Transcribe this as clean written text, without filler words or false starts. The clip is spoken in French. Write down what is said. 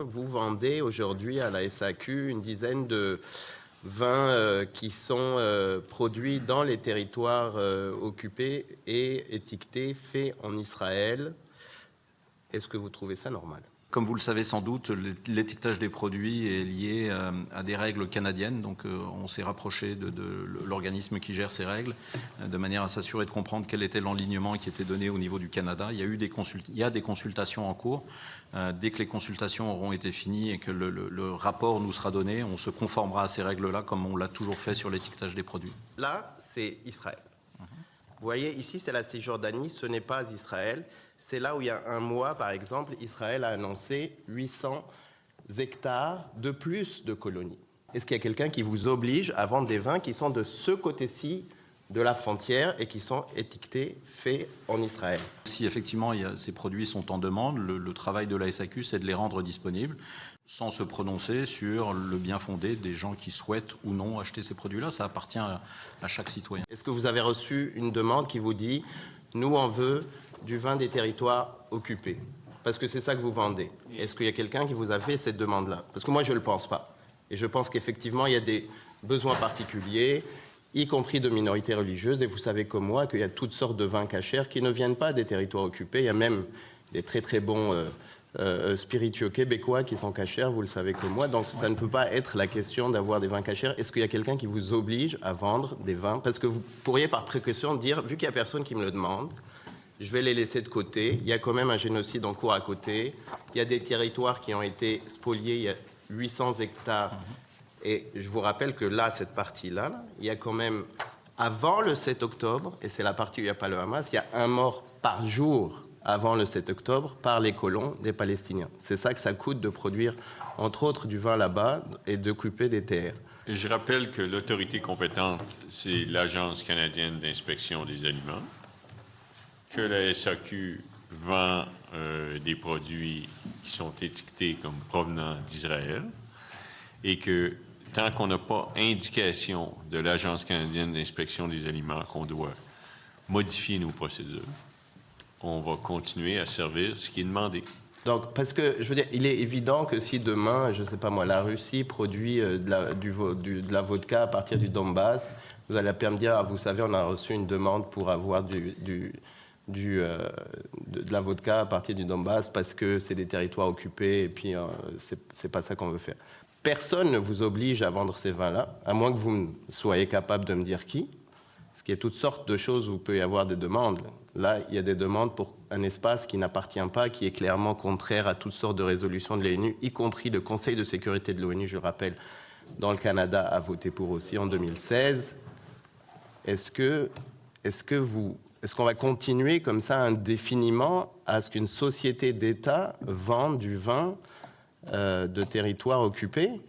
vous vendez aujourd'hui à la SAQ une dizaine de vins qui sont produits dans les territoires occupés et étiquetés « faits en Israël ». Est-ce que vous trouvez ça normal ? Comme vous le savez sans doute, l'étiquetage des produits est lié à des règles canadiennes. Donc on s'est rapproché de l'organisme qui gère ces règles de manière à s'assurer de comprendre quel était l'enlignement qui était donné au niveau du Canada. Il y a des consultations en cours. Dès que les consultations auront été finies et que le rapport nous sera donné, on se conformera à ces règles-là comme on l'a toujours fait sur l'étiquetage des produits. Là, c'est Israël. Vous voyez, ici, c'est la Cisjordanie, ce n'est pas Israël. C'est là où il y a un mois, par exemple, Israël a annoncé 800 hectares de plus de colonies. Est-ce qu'il y a quelqu'un qui vous oblige à vendre des vins qui sont de ce côté-ci de la frontière et qui sont étiquetés « faits en Israël ». Si effectivement ces produits sont en demande, le travail de la SAQ, c'est de les rendre disponibles sans se prononcer sur le bien fondé des gens qui souhaitent ou non acheter ces produits-là. Ça appartient à chaque citoyen. Est-ce que vous avez reçu une demande qui vous dit « nous, on veut du vin des territoires occupés » parce que c'est ça que vous vendez. Est-ce qu'il y a quelqu'un qui vous a fait cette demande-là? Parce que moi, je ne le pense pas. Et je pense qu'effectivement, il y a des besoins particuliers, y compris de minorités religieuses. Et vous savez comme moi qu'il y a toutes sortes de vins cachers qui ne viennent pas des territoires occupés. Il y a même des très très bons spiritueux québécois qui sont cachers, vous le savez comme moi. Donc ça ne peut pas être la question d'avoir des vins cachers. Est-ce qu'il y a quelqu'un qui vous oblige à vendre des vins? Parce que vous pourriez par précaution dire, vu qu'il n'y a personne qui me le demande, je vais les laisser de côté. Il y a quand même un génocide en cours à côté. Il y a des territoires qui ont été spoliés. Il y a 800 hectares. Et je vous rappelle que là, cette partie-là, il y a quand même, avant le 7 octobre, et c'est la partie où il n'y a pas le Hamas, il y a un mort par jour avant le 7 octobre par les colons des Palestiniens. C'est ça que ça coûte de produire, entre autres, du vin là-bas et d'occuper des terres. Et je rappelle que l'autorité compétente, c'est l'Agence canadienne d'inspection des aliments, que la SAQ vend des produits qui sont étiquetés comme provenant d'Israël et que tant qu'on n'a pas indication de l'Agence canadienne d'inspection des aliments qu'on doit modifier nos procédures, on va continuer à servir ce qui est demandé. Donc, parce que, je veux dire, il est évident que si demain, je ne sais pas moi, la Russie produit de la vodka à partir du Donbass, vous allez me dire, ah, vous savez, on a reçu une demande pour avoir de la vodka à partir du Donbass parce que c'est des territoires occupés et puis c'est pas ça qu'on veut faire. Personne ne vous oblige à vendre ces vins-là, à moins que vous soyez capable de me dire qui. Parce qu'il y a toutes sortes de choses où il peut y avoir des demandes. Là, il y a des demandes pour un espace qui n'appartient pas, qui est clairement contraire à toutes sortes de résolutions de l'ONU, y compris le Conseil de sécurité de l'ONU, je le rappelle, dans le Canada, a voté pour aussi en 2016. Est-ce qu'on va continuer comme ça indéfiniment à ce qu'une société d'État vende du vin de territoire occupé?